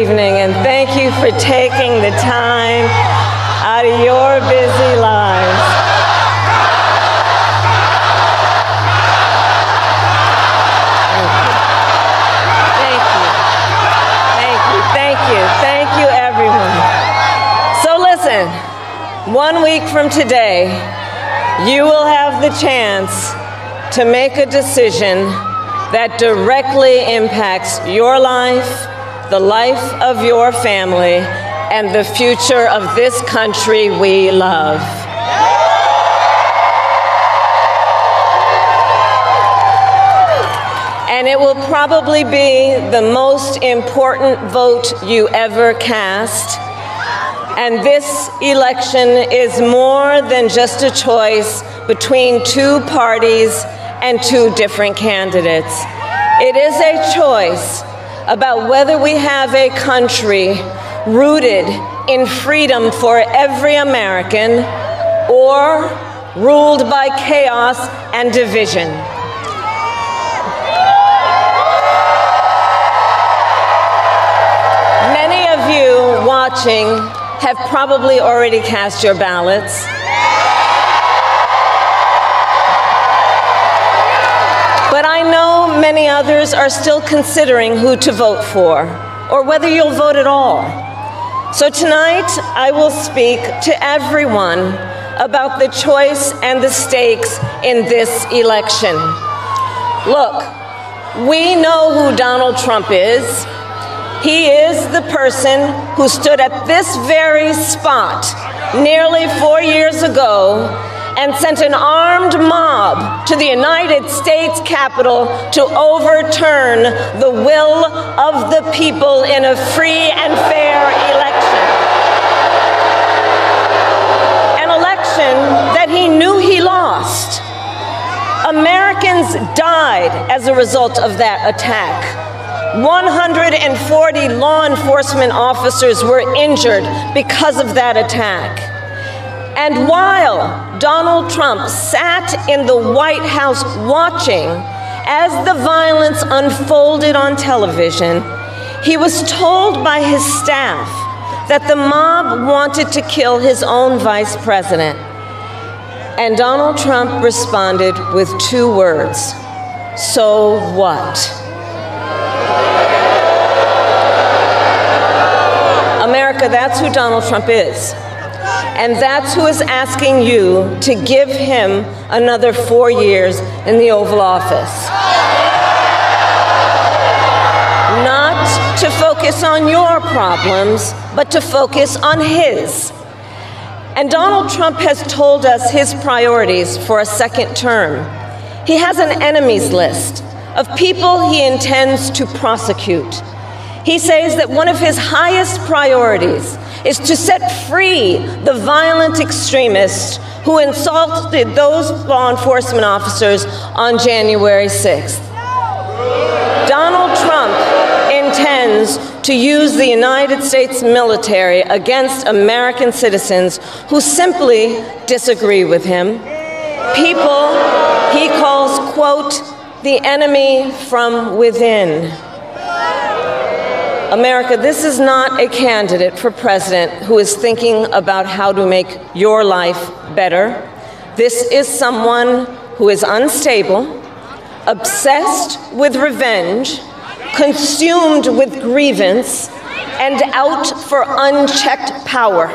evening, and thank you for taking the time out of your busy lives. Thank you, everyone. So listen, 1 week from today, you will have the chance to make a decision that directly impacts your life, the life of your family, and the future of this country we love. And it will probably be the most important vote you ever cast. And this election is more than just a choice between two parties and two different candidates. It is a choice about whether we have a country rooted in freedom for every American or ruled by chaos and division. Many of you watching have probably already cast your ballots. But I know many others are still considering who to vote for, or whether you'll vote at all. So tonight, I will speak to everyone about the choice and the stakes in this election. Look, we know who Donald Trump is. He is the person who stood at this very spot nearly 4 years ago and sent an armed mob to the United States Capitol to overturn the will of the people in a free and fair election. An election that he knew he lost. Americans died as a result of that attack. 140 law enforcement officers were injured because of that attack. And while Donald Trump sat in the White House watching as the violence unfolded on television, he was told by his staff that the mob wanted to kill his own vice president. And Donald Trump responded with 2 words: "So what?" America, that's who Donald Trump is. And that's who is asking you to give him another 4 years in the Oval Office. Not to focus on your problems, but to focus on his. And Donald Trump has told us his priorities for a second term. He has an enemies list of people he intends to prosecute. He says that one of his highest priorities is to set free the violent extremists who insulted those law enforcement officers on January 6th. Donald Trump intends to use the United States military against American citizens who simply disagree with him. People he calls, quote, the enemy from within. America, this is not a candidate for president who is thinking about how to make your life better. This is someone who is unstable, obsessed with revenge, consumed with grievance, and out for unchecked power.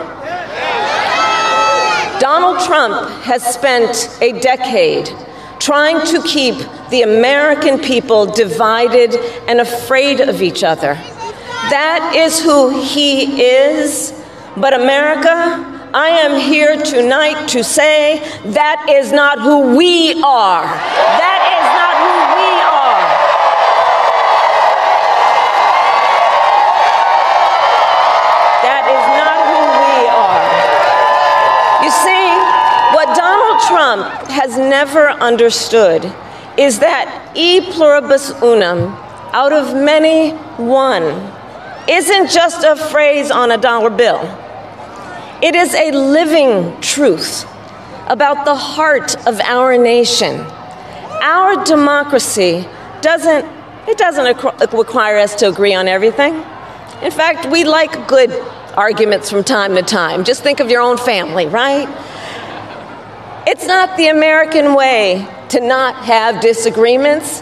Donald Trump has spent a decade trying to keep the American people divided and afraid of each other. That is who he is. But America, I am here tonight to say that is not who we are. That is not who we are. That is not who we are. You see, what Donald Trump has never understood is that e pluribus unum, out of many, one, isn't just a phrase on a dollar bill. It is a living truth about the heart of our nation. Our democracy doesn't require us to agree on everything. In fact, we like good arguments from time to time. Just think of your own family, right? It's not the American way to not have disagreements.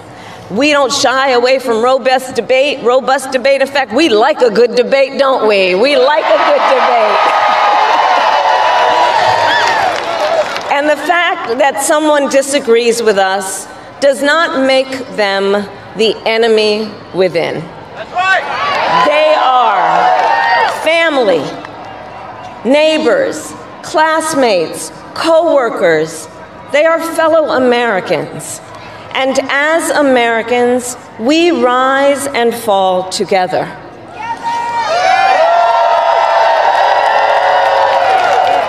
We don't shy away from robust debate. In fact, we like a good debate, don't we? We like a good debate. And the fact that someone disagrees with us does not make them the enemy within. That's right. They are family, neighbors, classmates, co-workers. They are fellow Americans. And as Americans, we rise and fall together.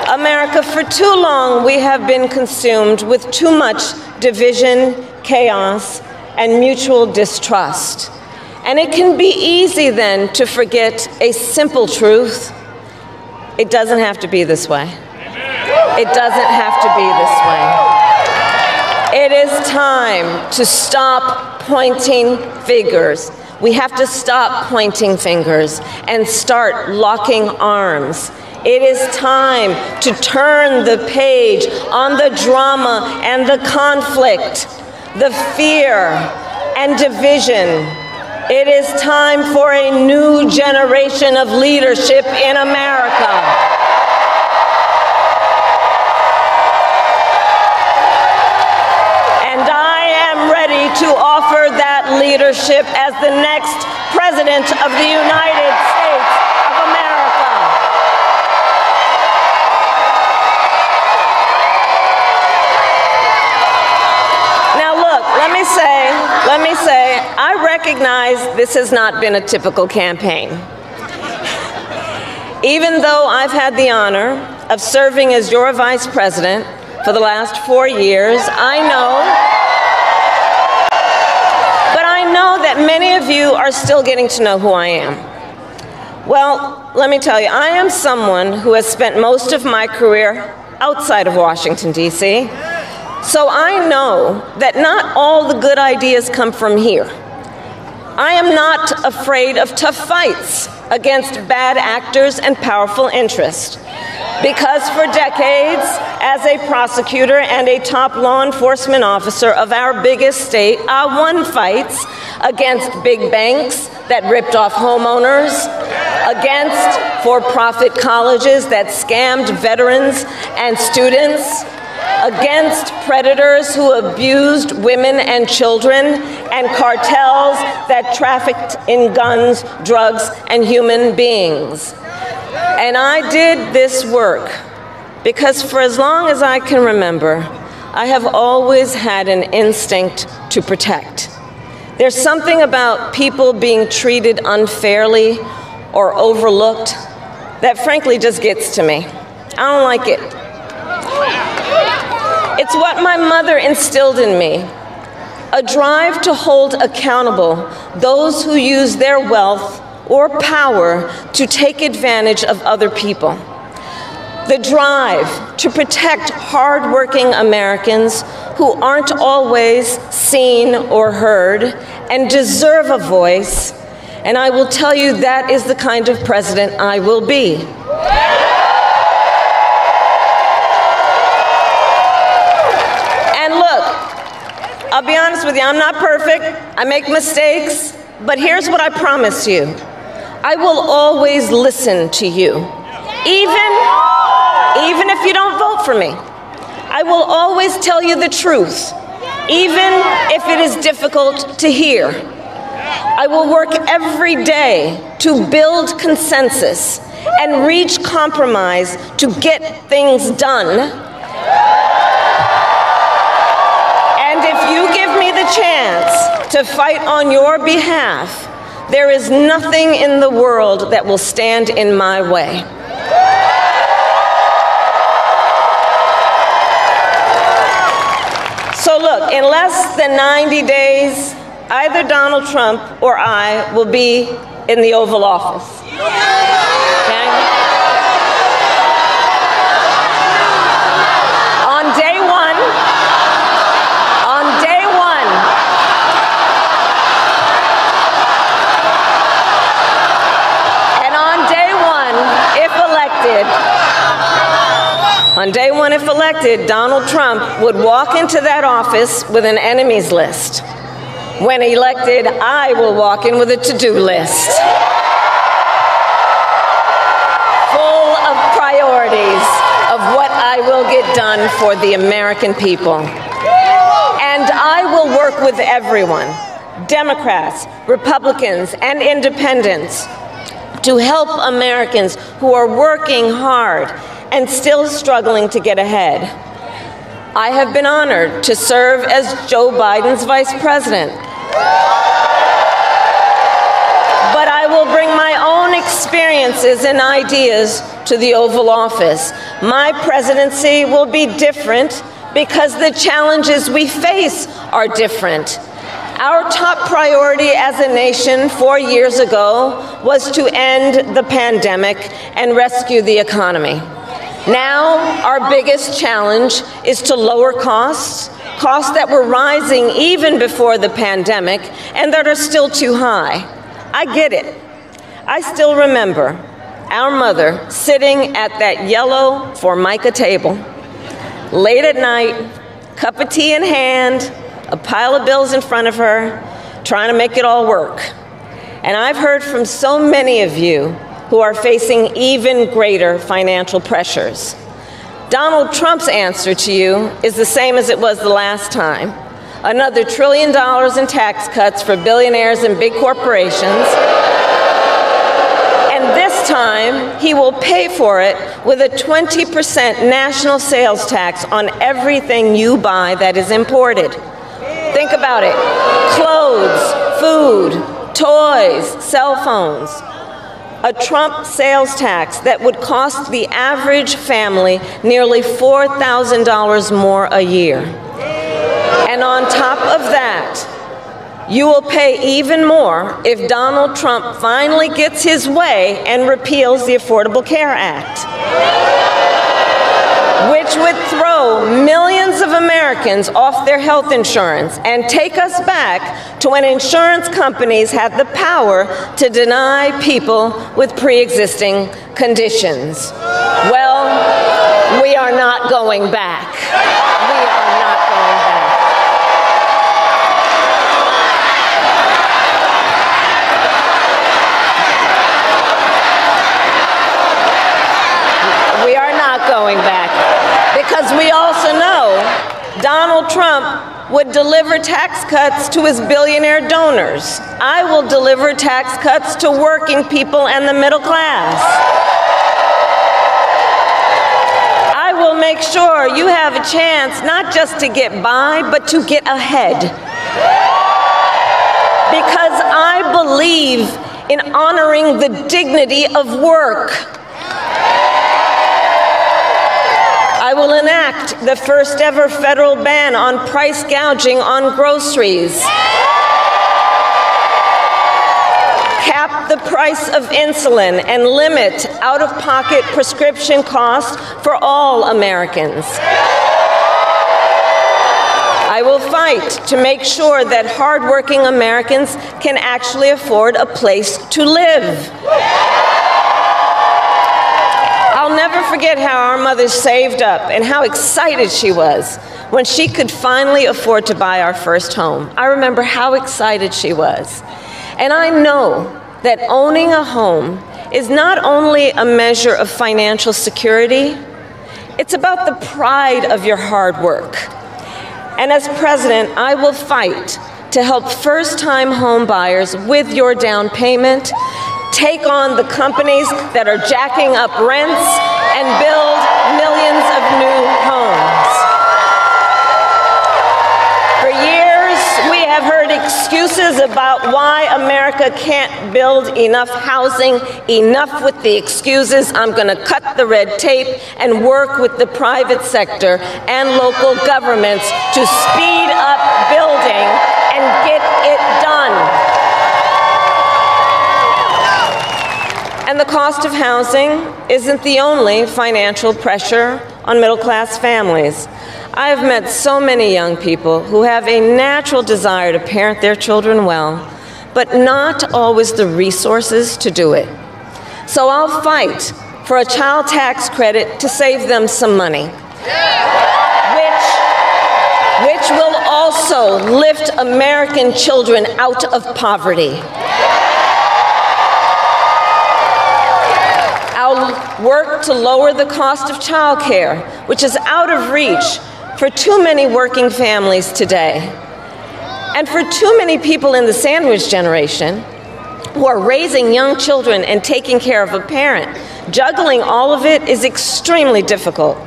America, for too long, we have been consumed with too much division, chaos, and mutual distrust. And it can be easy then to forget a simple truth. It doesn't have to be this way. It doesn't have to be this way. It is time to stop pointing fingers. We have to stop pointing fingers and start locking arms. It is time to turn the page on the drama and the conflict, the fear and division. It is time for a new generation of leadership in America. To offer that leadership as the next President of the United States of America. Now look, let me say, I recognize this has not been a typical campaign. Even though I've had the honor of serving as your Vice President for the last 4 years, I know that many of you are still getting to know who I am. Well, let me tell you, I am someone who has spent most of my career outside of Washington, D.C., so I know that not all the good ideas come from here. I am not afraid of tough fights against bad actors and powerful interests. Because for decades, as a prosecutor and a top law enforcement officer of our biggest state, I won fights against big banks that ripped off homeowners, against for-profit colleges that scammed veterans and students, against predators who abused women and children, and cartels that trafficked in guns, drugs, and human beings. And I did this work because for as long as I can remember, I have always had an instinct to protect. There's something about people being treated unfairly or overlooked that frankly just gets to me. I don't like it. It's what my mother instilled in me, a drive to hold accountable those who use their wealth or power to take advantage of other people. The drive to protect hardworking Americans who aren't always seen or heard and deserve a voice, and I will tell you that is the kind of president I will be. And look, I'll be honest with you, I'm not perfect, I make mistakes, but here's what I promise you. I will always listen to you, even if you don't vote for me. I will always tell you the truth, even if it is difficult to hear. I will work every day to build consensus and reach compromise to get things done. And if you give me the chance to fight on your behalf, there is nothing in the world that will stand in my way. So look, in less than 90 days, either Donald Trump or I will be in the Oval Office. Okay? On day one, On day one, if elected, Donald Trump would walk into that office with an enemies list. When elected, I will walk in with a to-do list, full of priorities of what I will get done for the American people. And I will work with everyone, Democrats, Republicans, and independents, to help Americans who are working hard and still struggling to get ahead. I have been honored to serve as Joe Biden's vice president. But I will bring my own experiences and ideas to the Oval Office. My presidency will be different because the challenges we face are different. Our top priority as a nation 4 years ago was to end the pandemic and rescue the economy. Now, our biggest challenge is to lower costs that were rising even before the pandemic and that are still too high. I get it. I still remember our mother sitting at that yellow Formica table, late at night, cup of tea in hand, a pile of bills in front of her, trying to make it all work. And I've heard from so many of you who are facing even greater financial pressures. Donald Trump's answer to you is the same as it was the last time. Another $1 trillion in tax cuts for billionaires and big corporations. And this time, he will pay for it with a 20% national sales tax on everything you buy that is imported. Think about it. Clothes, food, toys, cell phones. A Trump sales tax that would cost the average family nearly $4,000 more a year. And on top of that, you will pay even more if Donald Trump finally gets his way and repeals the Affordable Care Act, which would throw millions of Americans off their health insurance and take us back to when insurance companies had the power to deny people with pre-existing conditions. Well, we are not going back. We are not going back. We are not going back. Because we also know Donald Trump would deliver tax cuts to his billionaire donors. I will deliver tax cuts to working people and the middle class. I will make sure you have a chance not just to get by, but to get ahead. Because I believe in honoring the dignity of work. I will enact the first ever federal ban on price gouging on groceries. Cap the price of insulin and limit out-of-pocket prescription costs for all Americans. I will fight to make sure that hardworking Americans can actually afford a place to live. I'll never forget how our mother saved up and how excited she was when she could finally afford to buy our first home. I remember how excited she was. And I know that owning a home is not only a measure of financial security, it's about the pride of your hard work. And as president, I will fight to help first-time home buyers with your down payment, take on the companies that are jacking up rents, and build millions of new homes. For years, we have heard excuses about why America can't build enough housing. Enough with the excuses. I'm going to cut the red tape and work with the private sector and local governments to speed up building and get it done. And the cost of housing isn't the only financial pressure on middle-class families. I have met so many young people who have a natural desire to parent their children well, but not always the resources to do it. So I'll fight for a child tax credit to save them some money, which will also lift American children out of poverty. I'll work to lower the cost of childcare, which is out of reach for too many working families today, and for too many people in the sandwich generation who are raising young children and taking care of a parent. Juggling all of it is extremely difficult.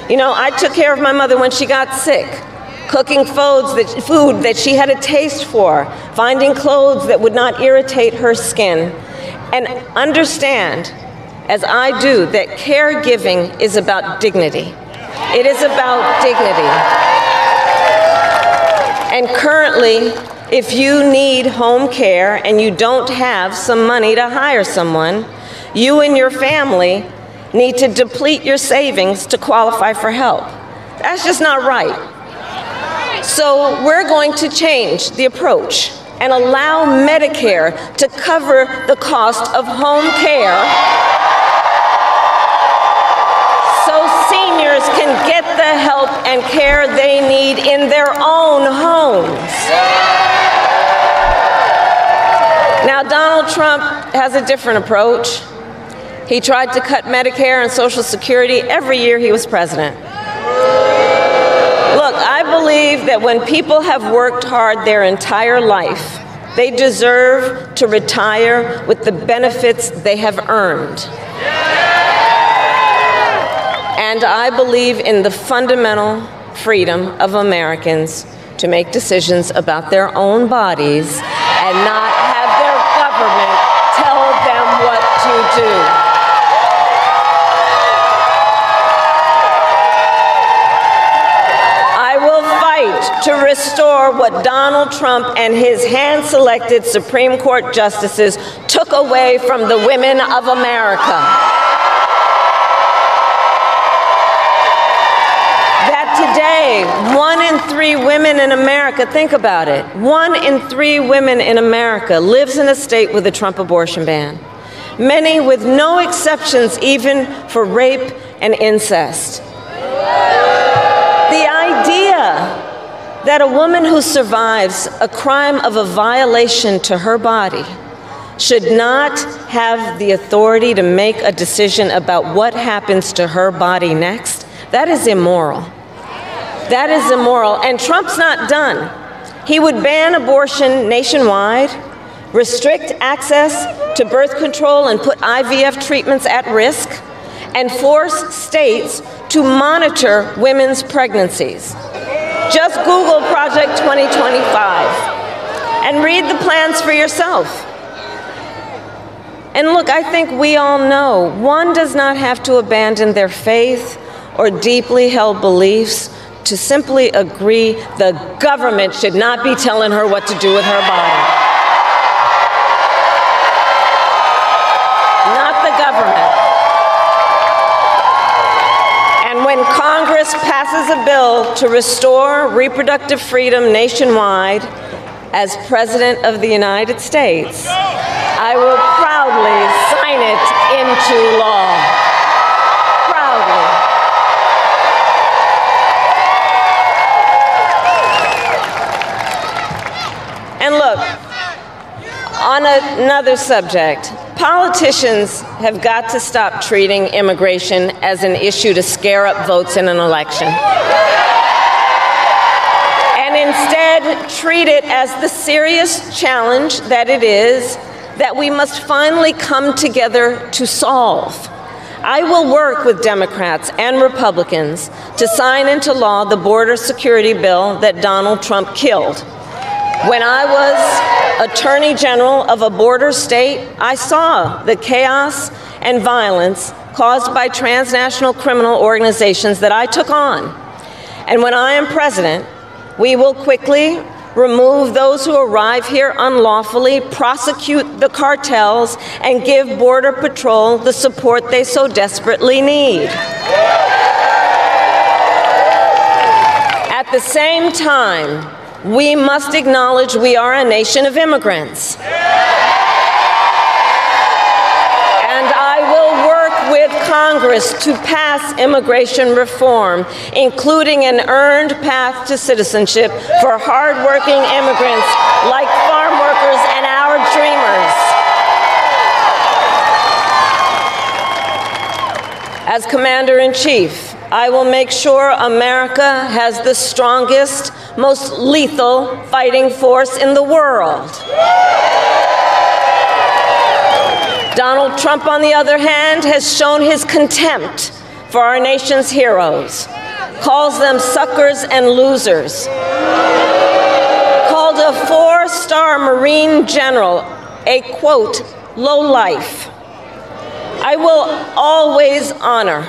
You know, I took care of my mother when she got sick, cooking food that she had a taste for, finding clothes that would not irritate her skin, and understand, as I do, that caregiving is about dignity. It is about dignity. And currently, if you need home care and you don't have some money to hire someone, you and your family need to deplete your savings to qualify for help. That's just not right. So we're going to change the approach and allow Medicare to cover the cost of home care so seniors can get the help and care they need in their own homes. Now, Donald Trump has a different approach. He tried to cut Medicare and Social Security every year he was president. Look, I believe that when people have worked hard their entire life, they deserve to retire with the benefits they have earned. And I believe in the fundamental freedom of Americans to make decisions about their own bodies and not have their government tell them what to do. I will fight to restore what Donald Trump and his hand-selected Supreme Court justices took away from the women of America. Today, 1 in 3 women in America, think about it, 1 in 3 women in America lives in a state with a Trump abortion ban. Many with no exceptions even for rape and incest. The idea that a woman who survives a crime of a violation to her body should not have the authority to make a decision about what happens to her body next, that is immoral. That is immoral, and Trump's not done. He would ban abortion nationwide, restrict access to birth control and put IVF treatments at risk, and force states to monitor women's pregnancies. Just Google Project 2025 and read the plans for yourself. And look, I think we all know one does not have to abandon their faith or deeply held beliefs to simply agree the government should not be telling her what to do with her body. Not the government. And when Congress passes a bill to restore reproductive freedom nationwide, as President of the United States, I will proudly sign it into law. Proudly. And look, on another subject, politicians have got to stop treating immigration as an issue to scare up votes in an election. And instead treat it as the serious challenge that it is that we must finally come together to solve. I will work with Democrats and Republicans to sign into law the border security bill that Donald Trump killed. When I was Attorney General of a border state, I saw the chaos and violence caused by transnational criminal organizations that I took on. And when I am president, we will quickly remove those who arrive here unlawfully, prosecute the cartels, and give Border Patrol the support they so desperately need. At the same time, we must acknowledge we are a nation of immigrants. And I will work with Congress to pass immigration reform, including an earned path to citizenship for hardworking immigrants like farm workers and our dreamers. As Commander-in-Chief, I will make sure America has the strongest, most lethal fighting force in the world. Donald Trump, on the other hand, has shown his contempt for our nation's heroes, calls them suckers and losers, called a 4-star Marine general a, quote, lowlife. I will always honor,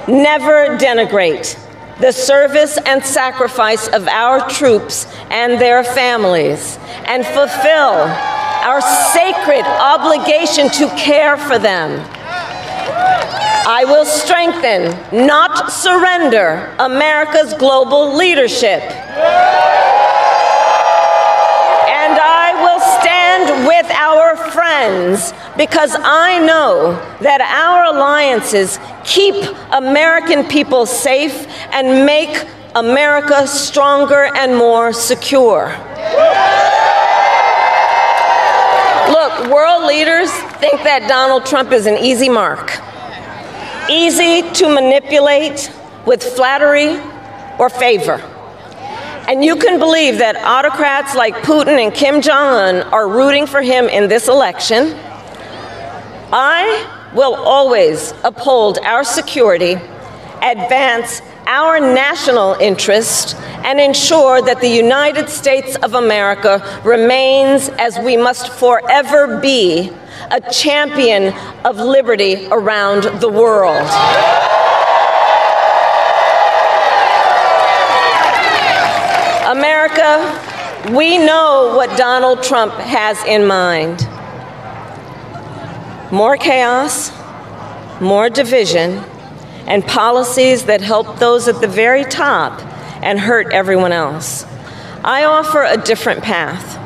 never denigrate, the service and sacrifice of our troops and their families, and fulfill our sacred obligation to care for them. I will strengthen, not surrender, America's global leadership. And I will stand with our friends because I know that our alliances keep American people safe and make America stronger and more secure. Look, world leaders think that Donald Trump is an easy mark. Easy to manipulate with flattery or favor. And you can believe that autocrats like Putin and Kim Jong-un are rooting for him in this election. I will always uphold our security, advance our national interest, and ensure that the United States of America remains, as we must forever be, a champion of liberty around the world. America, we know what Donald Trump has in mind. More chaos, more division, and policies that help those at the very top and hurt everyone else. I offer a different path,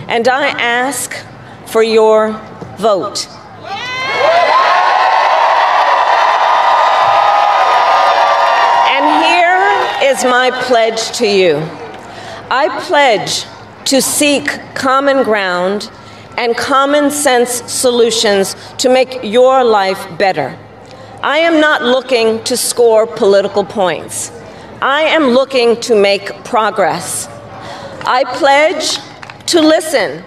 and I ask for your vote. And here is my pledge to you. I pledge to seek common ground and common sense solutions to make your life better. I am not looking to score political points. I am looking to make progress. I pledge to listen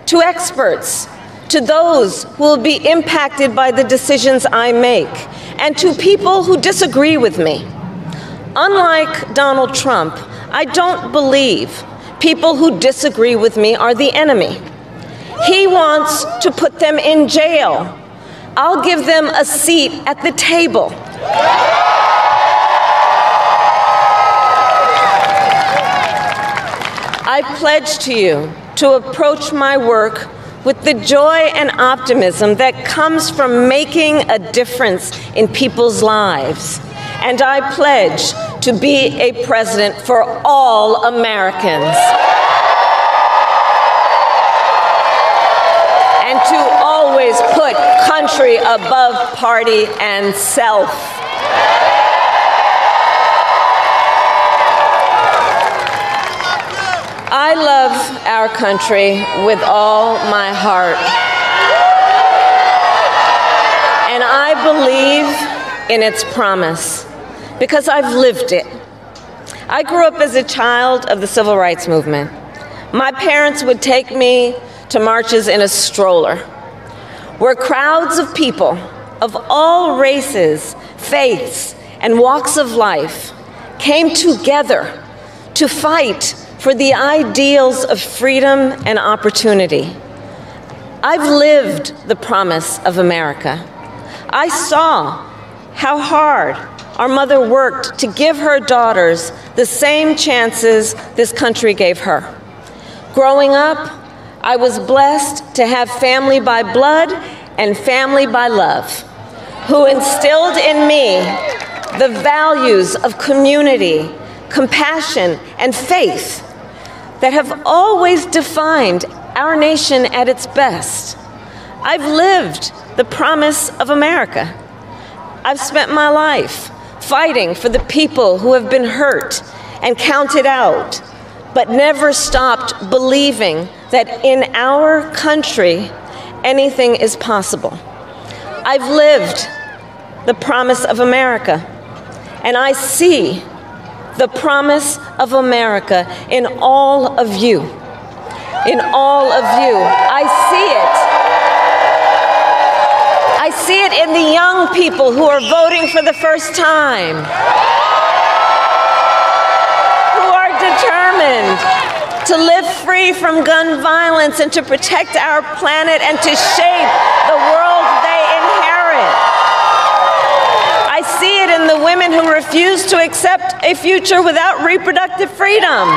to experts, to those who will be impacted by the decisions I make, and to people who disagree with me. Unlike Donald Trump, I don't believe people who disagree with me are the enemy. He wants to put them in jail. I'll give them a seat at the table. I pledge to you to approach my work with the joy and optimism that comes from making a difference in people's lives. And I pledge to be a president for all Americans. And to always put country above party and self. I love our country with all my heart. And I believe in its promise because I've lived it. I grew up as a child of the Civil Rights Movement. My parents would take me to marches in a stroller, where crowds of people of all races, faiths, and walks of life came together to fight for the ideals of freedom and opportunity. I've lived the promise of America. I saw how hard our mother worked to give her daughters the same chances this country gave her. Growing up, I was blessed to have family by blood and family by love, who instilled in me the values of community, compassion, and faith that have always defined our nation at its best. I've lived the promise of America. I've spent my life fighting for the people who have been hurt and counted out, but never stopped believing that in our country, anything is possible. I've lived the promise of America, and I see the promise of America in all of you. In all of you. I see it. I see it in the young people who are voting for the first time, who are determined to live free from gun violence and to protect our planet and to shape the world they inherit. I see it in the women who refuse to accept a future without reproductive freedom.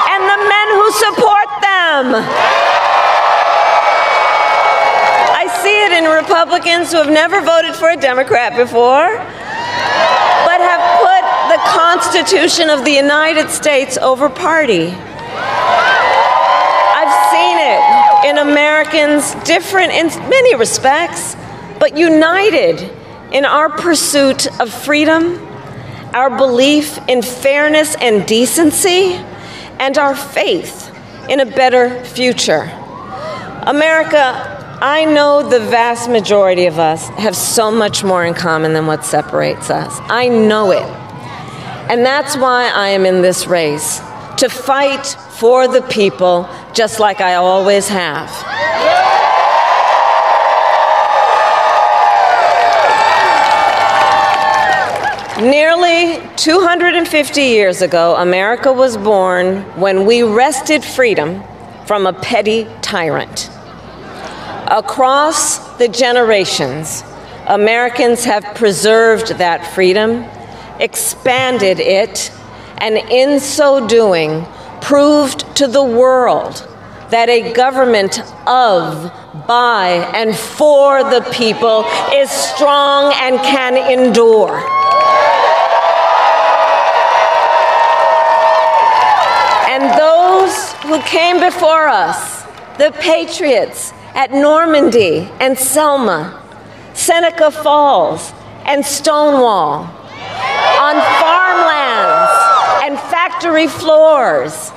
And the men who support them. I see it in Republicans who have never voted for a Democrat before, but have put the Constitution of the United States over party. I've seen it in Americans different in many respects, but united in our pursuit of freedom, our belief in fairness and decency, and our faith in a better future. America, I know the vast majority of us have so much more in common than what separates us. I know it. And that's why I am in this race, to fight for the people just like I always have. Nearly 250 years ago, America was born when we wrested freedom from a petty tyrant. Across the generations, Americans have preserved that freedom, expanded it, and in so doing, proved to the world that a government of, by, and for the people is strong and can endure. And those who came before us, the patriots at Normandy and Selma, Seneca Falls and Stonewall, on farmlands and factory floors,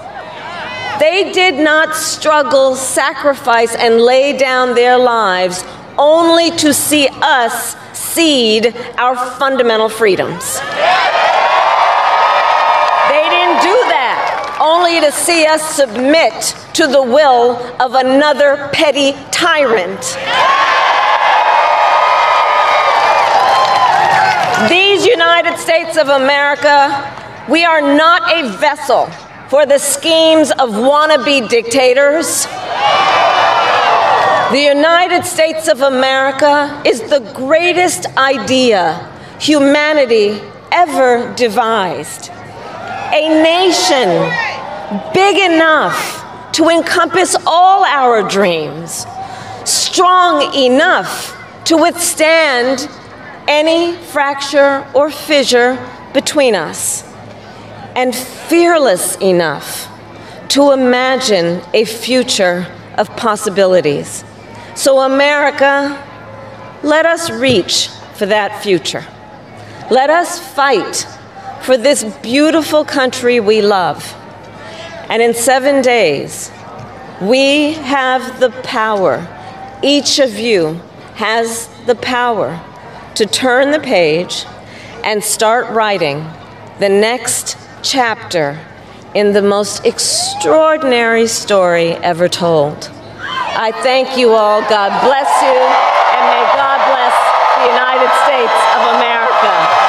they did not struggle, sacrifice, and lay down their lives only to see us cede our fundamental freedoms. They didn't do that only to see us submit to the will of another petty tyrant. These United States of America, we are not a vessel for the schemes of wannabe dictators. The United States of America is the greatest idea humanity ever devised. A nation big enough to encompass all our dreams, strong enough to withstand any fracture or fissure between us, and fearless enough to imagine a future of possibilities. So America, let us reach for that future. Let us fight for this beautiful country we love. And in 7 days, we have the power, each of you has the power to turn the page and start writing the next chapter in the most extraordinary story ever told. I thank you all. God bless you, and may God bless the United States of America.